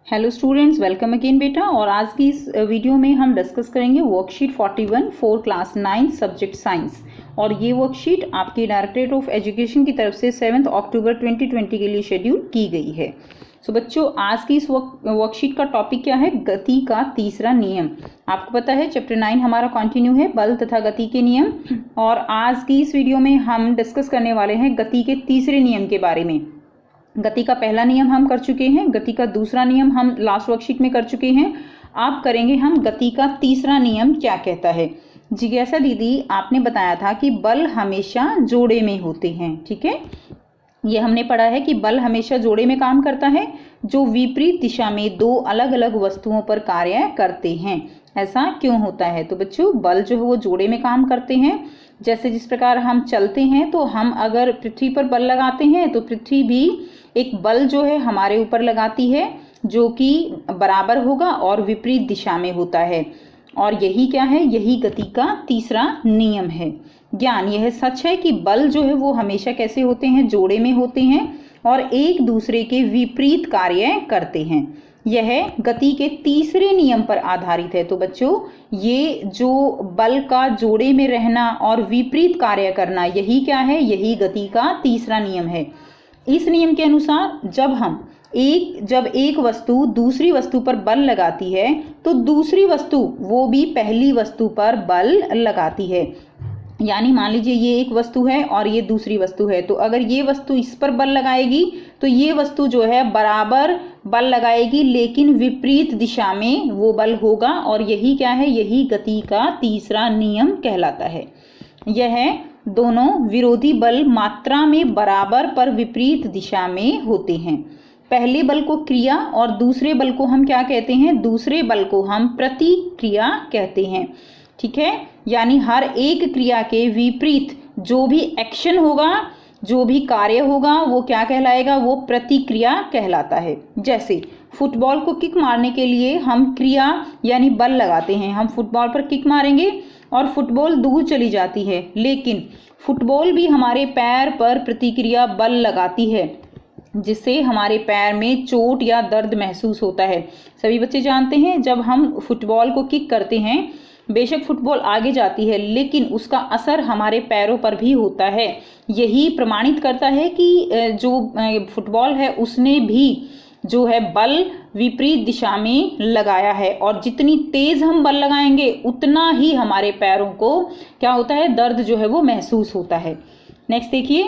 Hello students, welcome again बेटा। और आज की इस वीडियो में हम डिस्कस करेंगे worksheet 41 for class 9 subject science. और ये वर्कशीट आपके डायरेक्टरेट ऑफ एजुकेशन की तरफ से 7 अक्टूबर 2020 के लिए शेड्यूल की गई है। सो बच्चों, आज की इस वर्कशीट का टॉपिक क्या है? गति का तीसरा नियम। आपको पता है चैप्टर 9 हमारा कंटिन्यू है, बल तथा गति के नियम। और आज की इस वीडियो में हम डिस्कस करने वाले हैं गति के तीसरे नियम के बारे में। गति का पहला नियम हम कर चुके हैं, गति का दूसरा नियम हम लास्ट वर्कशीट में कर चुके हैं। अब करेंगे हम गति का तीसरा नियम क्या कहता है। जिज्ञासा दीदी, आपने बताया था कि बल हमेशा जोड़े में होते हैं, ठीक है। ये हमने पढ़ा है कि बल हमेशा जोड़े में काम करता है, जो विपरीत दिशा में दो अलग अलग वस्तुओं पर कार्य करते हैं। ऐसा क्यों होता है? तो बच्चों, बल जो है वो जोड़े में काम करते हैं। जैसे जिस प्रकार हम चलते हैं तो हम अगर पृथ्वी पर बल लगाते हैं तो पृथ्वी भी एक बल जो है हमारे ऊपर लगाती है, जो कि बराबर होगा और विपरीत दिशा में होता है। और यही क्या है? यही गति का तीसरा नियम है। ज्ञान यह सच है कि बल जो है वो हमेशा कैसे होते हैं? जोड़े में होते हैं और एक दूसरे के विपरीत कार्य करते हैं। यह गति के तीसरे नियम पर आधारित है। तो बच्चों, ये जो बल का जोड़े में रहना और विपरीत कार्य करना, यही क्या है? यही गति का तीसरा नियम है। इस नियम के अनुसार जब एक वस्तु दूसरी वस्तु पर बल लगाती है तो दूसरी वस्तु वो भी पहली वस्तु पर बल लगाती है। यानी मान लीजिए ये एक वस्तु है और ये दूसरी वस्तु है, तो अगर ये वस्तु इस पर बल लगाएगी तो ये वस्तु जो है बराबर बल लगाएगी, लेकिन विपरीत दिशा में वो बल होगा। और यही क्या है? यही गति का तीसरा नियम कहलाता है। यह दोनों विरोधी बल मात्रा में बराबर पर विपरीत दिशा में होते हैं। पहले बल को क्रिया और दूसरे बल को हम क्या कहते हैं? दूसरे बल को हम प्रतिक्रिया कहते हैं, ठीक है। यानी हर एक क्रिया के विपरीत जो भी एक्शन होगा, जो भी कार्य होगा, वो क्या कहलाएगा? वो प्रतिक्रिया कहलाता है। जैसे फुटबॉल को किक मारने के लिए हम क्रिया यानी बल लगाते हैं। हम फुटबॉल पर किक मारेंगे और फुटबॉल दूर चली जाती है, लेकिन फुटबॉल भी हमारे पैर पर प्रतिक्रिया बल लगाती है, जिससे हमारे पैर में चोट या दर्द महसूस होता है। सभी बच्चे जानते हैं, जब हम फुटबॉल को किक करते हैं, बेशक फुटबॉल आगे जाती है, लेकिन उसका असर हमारे पैरों पर भी होता है। यही प्रमाणित करता है कि जो फुटबॉल है उसने भी जो है बल विपरीत दिशा में लगाया है। और जितनी तेज हम बल लगाएंगे उतना ही हमारे पैरों को क्या होता है? दर्द जो है वो महसूस होता है। नेक्स्ट देखिए,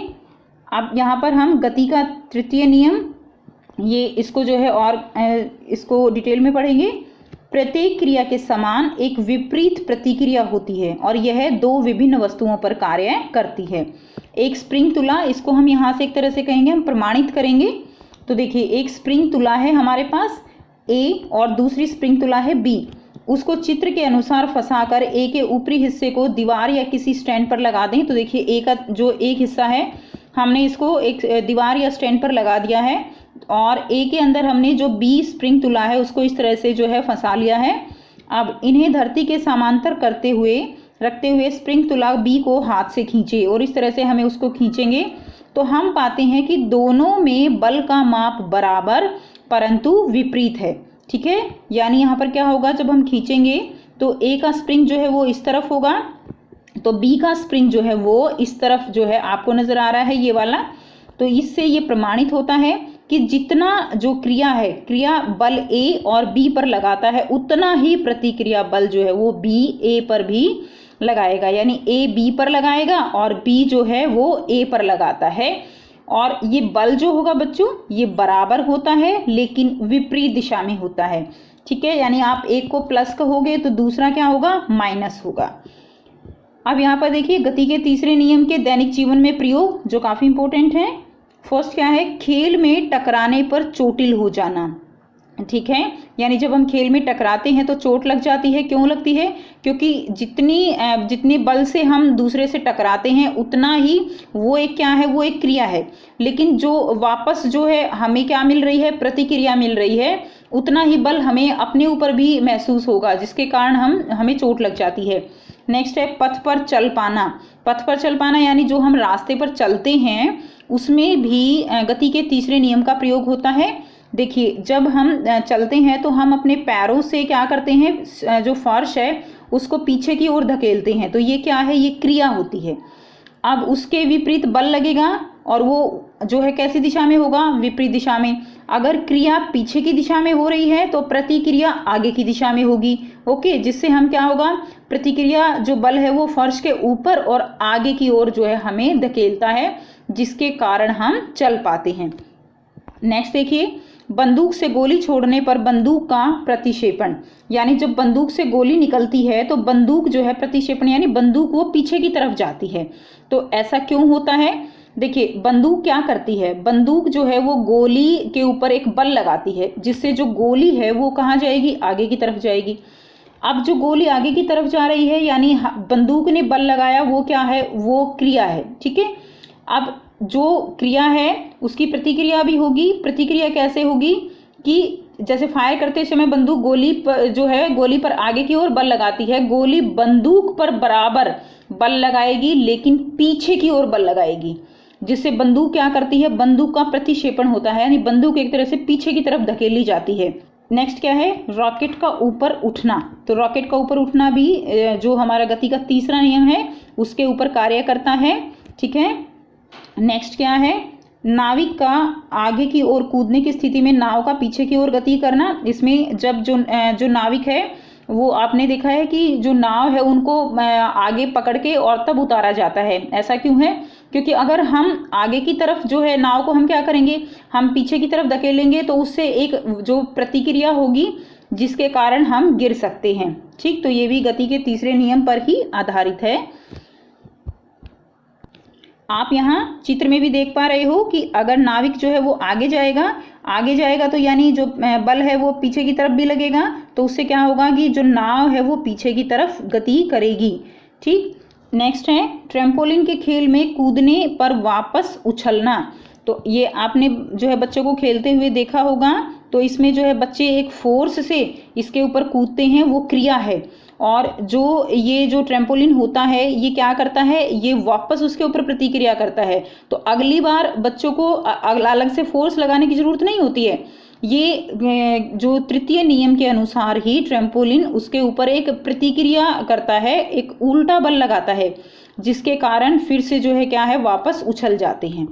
अब यहाँ पर हम गति का तृतीय नियम, ये इसको जो है और इसको डिटेल में पढ़ेंगे। प्रत्येक क्रिया के समान एक विपरीत प्रतिक्रिया होती है और यह दो विभिन्न वस्तुओं पर कार्य करती है। एक स्प्रिंग तुला, इसको हम यहाँ से एक तरह से कहेंगे, हम प्रमाणित करेंगे। तो देखिए, एक स्प्रिंग तुला है हमारे पास ए और दूसरी स्प्रिंग तुला है बी। उसको चित्र के अनुसार फंसाकर ए के ऊपरी हिस्से को दीवार या किसी स्टैंड पर लगा दें। तो देखिए, ए का जो एक हिस्सा है हमने इसको एक दीवार या स्टैंड पर लगा दिया है, और ए के अंदर हमने जो बी स्प्रिंग तुला है उसको इस तरह से जो है फंसा लिया है। अब इन्हें धरती के समांतर रखते हुए स्प्रिंग तुला बी को हाथ से खींचे, और इस तरह से हमें उसको खींचेंगे तो हम पाते हैं कि दोनों में बल का माप बराबर परंतु विपरीत है, ठीक है। यानी यहाँ पर क्या होगा? जब हम खींचेंगे तो ए का स्प्रिंग जो है वो इस तरफ होगा, तो बी का स्प्रिंग जो है वो इस तरफ जो है आपको नजर आ रहा है, ये वाला। तो इससे ये प्रमाणित होता है कि जितना जो क्रिया बल ए और बी पर लगाता है, उतना ही प्रतिक्रिया बल जो है वो बी ए पर भी लगाएगा। यानी ए बी पर लगाएगा और बी जो है वो ए पर लगाता है। और ये बल जो होगा बच्चों, ये बराबर होता है लेकिन विपरीत दिशा में होता है, ठीक है। यानी आप एक को प्लस कहोगे तो दूसरा क्या होगा? माइनस होगा। अब यहाँ पर देखिए, गति के तीसरे नियम के दैनिक जीवन में प्रयोग जो काफी इंपॉर्टेंट है। फर्स्ट क्या है? खेल में टकराने पर चोटिल हो जाना, ठीक है। यानी जब हम खेल में टकराते हैं तो चोट लग जाती है। क्यों लगती है? क्योंकि जितनी बल से हम दूसरे से टकराते हैं उतना ही वो एक क्या है? वो एक क्रिया है, लेकिन जो वापस जो है हमें क्या मिल रही है? प्रतिक्रिया मिल रही है। उतना ही बल हमें अपने ऊपर भी महसूस होगा, जिसके कारण हमें चोट लग जाती है। नेक्स्ट है पथ पर चल पाना। पथ पर चल पाना यानी जो हम रास्ते पर चलते हैं उसमें भी गति के तीसरे नियम का प्रयोग होता है। देखिए जब हम चलते हैं तो हम अपने पैरों से क्या करते हैं, जो फर्श है उसको पीछे की ओर धकेलते हैं, तो ये क्या है, ये क्रिया होती है। अब उसके विपरीत बल लगेगा और वो जो है कैसी दिशा में होगा, विपरीत दिशा में। अगर क्रिया पीछे की दिशा में हो रही है तो प्रतिक्रिया आगे की दिशा में होगी। ओके, जिससे हम क्या होगा, प्रतिक्रिया जो बल है वो फर्श के ऊपर और आगे की ओर जो है हमें धकेलता है, जिसके कारण हम चल पाते हैं। नेक्स्ट देखिए, बंदूक से गोली छोड़ने पर बंदूक का प्रतिक्षेपण, यानी जब बंदूक से गोली निकलती है तो बंदूक जो है प्रतिक्षेपण यानी बंदूक वो पीछे की तरफ जाती है। तो ऐसा क्यों होता है, देखिए बंदूक क्या करती है, बंदूक जो है वो गोली के ऊपर एक बल लगाती है, जिससे जो गोली है वो कहाँ जाएगी, आगे की तरफ जाएगी। अब जो गोली आगे की तरफ जा रही है यानी बंदूक ने बल लगाया, वो क्या है, वो क्रिया है। ठीक है, अब जो क्रिया है उसकी प्रतिक्रिया भी होगी। प्रतिक्रिया कैसे होगी कि जैसे फायर करते समय बंदूक गोली पर जो है गोली पर आगे की ओर बल लगाती है, गोली बंदूक पर बराबर बल लगाएगी लेकिन पीछे की ओर बल लगाएगी, जिससे बंदूक क्या करती है, बंदूक का प्रतिक्षेपण होता है, यानी बंदूक एक तरह से पीछे की तरफ धकेली जाती है। नेक्स्ट क्या है, रॉकेट का ऊपर उठना। तो रॉकेट का ऊपर उठना भी जो हमारा गति का तीसरा नियम है उसके ऊपर कार्य करता है। ठीक है, नेक्स्ट क्या है, नाविक का आगे की ओर कूदने की स्थिति में नाव का पीछे की ओर गति करना। इसमें जब जो नाविक है वो आपने देखा है कि जो नाव है उनको आगे पकड़ के और तब उतारा जाता है। ऐसा क्यों है, क्योंकि अगर हम आगे की तरफ जो है नाव को हम क्या करेंगे, हम पीछे की तरफ धकेलेंगे तो उससे एक जो प्रतिक्रिया होगी जिसके कारण हम गिर सकते हैं। ठीक, तो ये भी गति के तीसरे नियम पर ही आधारित है। आप यहाँ चित्र में भी देख पा रहे हो कि अगर नाविक जो है वो आगे जाएगा तो यानी जो बल है वो पीछे की तरफ भी लगेगा, तो उससे क्या होगा कि जो नाव है वो पीछे की तरफ गति करेगी। ठीक, नेक्स्ट है ट्रैम्पोलिन के खेल में कूदने पर वापस उछलना। तो ये आपने जो है बच्चों को खेलते हुए देखा होगा, तो इसमें जो है बच्चे एक फोर्स से इसके ऊपर कूदते हैं, वो क्रिया है। और ये जो ट्रैम्पोलिन होता है ये क्या करता है, ये वापस उसके ऊपर प्रतिक्रिया करता है। तो अगली बार बच्चों को अलग से फोर्स लगाने की जरूरत नहीं होती है। ये जो तृतीय नियम के अनुसार ही ट्रैम्पोलिन उसके ऊपर एक प्रतिक्रिया करता है, एक उल्टा बल लगाता है, जिसके कारण फिर से जो है क्या है, वापस उछल जाते हैं।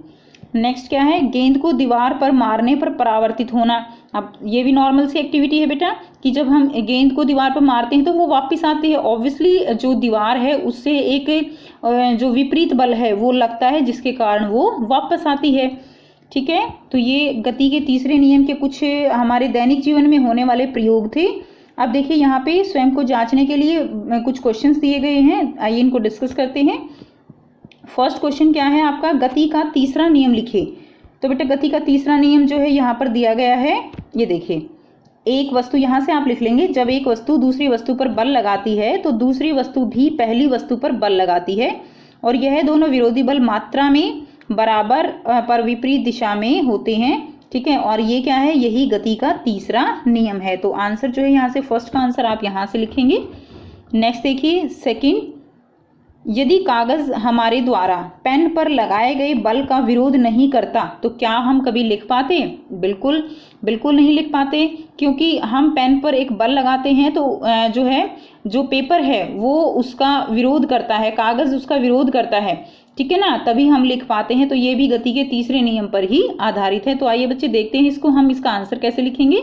नेक्स्ट क्या है, गेंद को दीवार पर मारने पर परावर्तित होना। अब ये भी नॉर्मल सी एक्टिविटी है बेटा कि जब हम गेंद को दीवार पर मारते हैं तो वो वापस आती है। ऑब्वियसली जो दीवार है उससे एक जो विपरीत बल है वो लगता है, जिसके कारण वो वापस आती है। ठीक है, तो ये गति के तीसरे नियम के कुछ हमारे दैनिक जीवन में होने वाले प्रयोग थे। अब देखिए यहाँ पे स्वयं को जांचने के लिए कुछ क्वेश्चंस दिए गए हैं, आइए इनको डिस्कस करते हैं। फर्स्ट क्वेश्चन क्या है आपका, गति का तीसरा नियम लिखिए। तो बेटा गति का तीसरा नियम जो है यहाँ पर दिया गया है, ये देखिए, एक वस्तु, यहाँ से आप लिख लेंगे, जब एक वस्तु दूसरी वस्तु पर बल लगाती है तो दूसरी वस्तु भी पहली वस्तु पर बल लगाती है, और यह दोनों विरोधी बल मात्रा में बराबर पर विपरीत दिशा में होते हैं। ठीक है, और ये क्या है, यही गति का तीसरा नियम है। तो आंसर जो है यहाँ से फर्स्ट का आंसर आप यहाँ से लिखेंगे। नेक्स्ट देखिए सेकंड, यदि कागज हमारे द्वारा पेन पर लगाए गए बल का विरोध नहीं करता तो क्या हम कभी लिख पाते? बिल्कुल नहीं लिख पाते, क्योंकि हम पेन पर एक बल लगाते हैं तो जो है जो पेपर है वो उसका विरोध करता है, कागज उसका विरोध करता है। ठीक है ना, तभी हम लिख पाते हैं। तो ये भी गति के तीसरे नियम पर ही आधारित है। तो आइए बच्चे देखते हैं इसको, हम इसका आंसर कैसे लिखेंगे।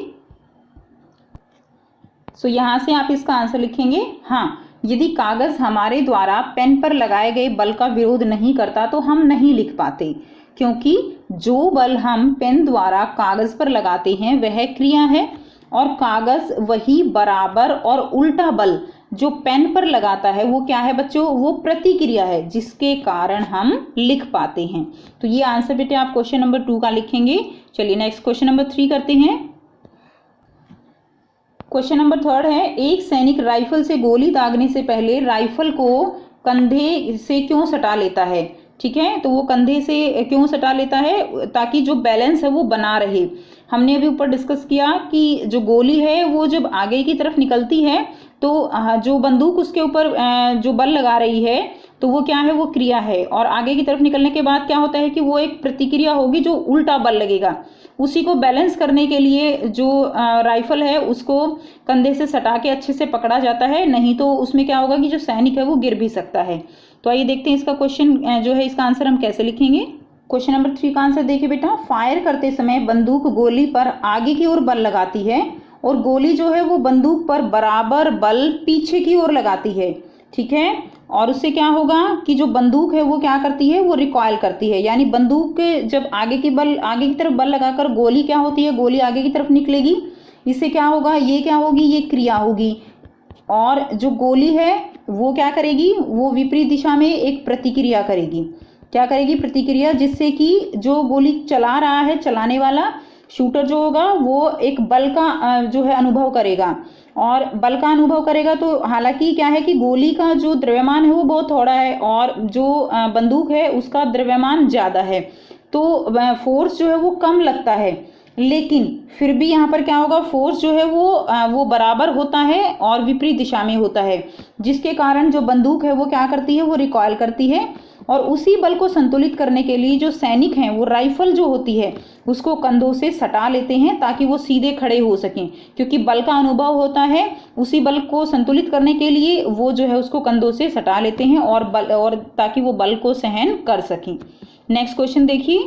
सो यहाँ से आप इसका आंसर लिखेंगे, हाँ, यदि कागज हमारे द्वारा पेन पर लगाए गए बल का विरोध नहीं करता तो हम नहीं लिख पाते, क्योंकि जो बल हम पेन द्वारा कागज पर लगाते हैं वह क्रिया है, और कागज वही बराबर और उल्टा बल जो पेन पर लगाता है वो क्या है बच्चों, वो प्रतिक्रिया है, जिसके कारण हम लिख पाते हैं। तो ये आंसर बेटे आप क्वेश्चन नंबर 2 का लिखेंगे। चलिए नेक्स्ट क्वेश्चन नंबर 3 करते हैं। क्वेश्चन नंबर 3 है, एक सैनिक राइफल से गोली दागने से पहले राइफल को कंधे से क्यों सटा लेता है? ठीक है, तो वो कंधे से क्यों सटा लेता है, ताकि जो बैलेंस है वो बना रहे। हमने अभी ऊपर डिस्कस किया कि जो गोली है वो जब आगे की तरफ निकलती है तो जो बंदूक उसके ऊपर जो बल लगा रही है तो वो क्या है, वो क्रिया है। और आगे की तरफ निकलने के बाद क्या होता है कि वो एक प्रतिक्रिया होगी जो उल्टा बल लगेगा। उसी को बैलेंस करने के लिए जो राइफल है उसको कंधे से सटा के अच्छे से पकड़ा जाता है, नहीं तो उसमें क्या होगा कि जो सैनिक है वो गिर भी सकता है। तो आइए देखते हैं इसका क्वेश्चन जो है, इसका आंसर हम कैसे लिखेंगे। क्वेश्चन नंबर 3 का आंसर देखिए बेटा, फायर करते समय बंदूक गोली पर आगे की ओर बल लगाती है और गोली जो है वो बंदूक पर बराबर बल पीछे की ओर लगाती है, ठीक है। और उससे क्या होगा कि जो बंदूक है वो क्या करती है, वो रिकॉइल करती है, यानी बंदूक जब आगे की तरफ बल लगाकर गोली क्या होती है, गोली आगे की तरफ निकलेगी। इससे क्या होगा, ये क्या होगी, ये क्रिया होगी। और जो गोली है वो क्या करेगी, वो विपरीत दिशा में एक प्रतिक्रिया करेगी। क्या करेगी, प्रतिक्रिया, जिससे कि जो गोली चला रहा है, चलाने वाला शूटर जो होगा वो एक बल का जो है अनुभव करेगा। और बल का अनुभव करेगा तो हालांकि क्या है कि गोली का जो द्रव्यमान है वो बहुत थोड़ा है और जो बंदूक है उसका द्रव्यमान ज़्यादा है, तो फोर्स जो है वो कम लगता है। लेकिन फिर भी यहाँ पर क्या होगा, फोर्स जो है वो बराबर होता है और विपरीत दिशा में होता है, जिसके कारण जो बंदूक है वो क्या करती है, वो रिकॉइल करती है। और उसी बल को संतुलित करने के लिए जो सैनिक हैं वो राइफल जो होती है उसको कंधों से सटा लेते हैं ताकि वो सीधे खड़े हो सकें, क्योंकि बल का अनुभव होता है। उसी बल को संतुलित करने के लिए वो जो है उसको कंधों से सटा लेते हैं और ताकि वो बल को सहन कर सकें। नेक्स्ट क्वेश्चन देखिए,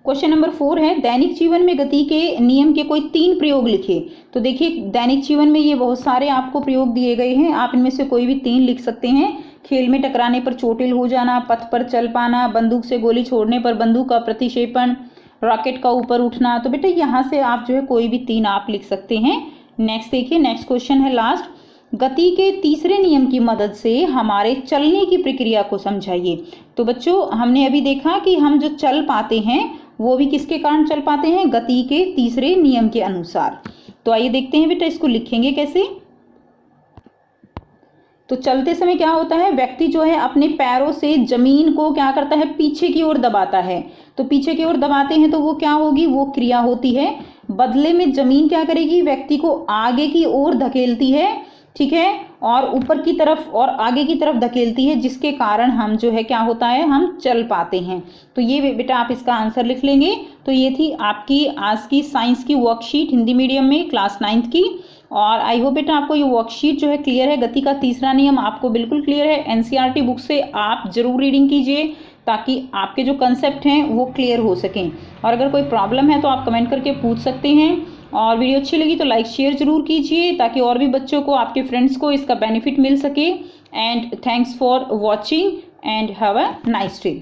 क्वेश्चन नंबर 4 है, दैनिक जीवन में गति के नियम के कोई 3 प्रयोग लिखे। तो देखिए दैनिक जीवन में ये बहुत सारे आपको प्रयोग दिए गए हैं, आप इनमें से कोई भी 3 लिख सकते हैं। खेल में टकराने पर चोटिल हो जाना, पथ पर चल पाना, बंदूक से गोली छोड़ने पर बंदूक का प्रतिक्षेपण, रॉकेट का ऊपर उठना। तो बेटा यहाँ से आप जो है कोई भी 3 आप लिख सकते हैं। नेक्स्ट देखिए, नेक्स्ट क्वेश्चन है लास्ट, गति के तीसरे नियम की मदद से हमारे चलने की प्रक्रिया को समझाइए। तो बच्चों हमने अभी देखा कि हम जो चल पाते हैं वो भी किसके कारण चल पाते हैं, गति के तीसरे नियम के अनुसार। तो आइए देखते हैं बेटा इसको लिखेंगे कैसे। तो चलते समय क्या होता है, व्यक्ति जो है अपने पैरों से जमीन को क्या करता है, पीछे की ओर दबाता है। तो पीछे की ओर दबाते हैं तो वो क्या होगी, वो क्रिया होती है। बदले में जमीन क्या करेगी, व्यक्ति को आगे की ओर धकेलती है, ठीक है, और ऊपर की तरफ और आगे की तरफ धकेलती है, जिसके कारण हम जो है क्या होता है, हम चल पाते हैं। तो ये बेटा आप इसका आंसर लिख लेंगे। तो ये थी आपकी आज की साइंस की वर्कशीट हिंदी मीडियम में क्लास 9th की। और आई होप बेटा आपको ये वर्कशीट जो है क्लियर है। गति का तीसरा नियम आपको बिल्कुल क्लियर है। एनसीईआरटी बुक से आप जरूर रीडिंग कीजिए ताकि आपके जो कंसेप्ट हैं वो क्लियर हो सकें। और अगर कोई प्रॉब्लम है तो आप कमेंट करके पूछ सकते हैं। और वीडियो अच्छी लगी तो लाइक शेयर जरूर कीजिए ताकि और भी बच्चों को, आपके फ्रेंड्स को इसका बेनिफिट मिल सके। And thanks for watching and have a nice day.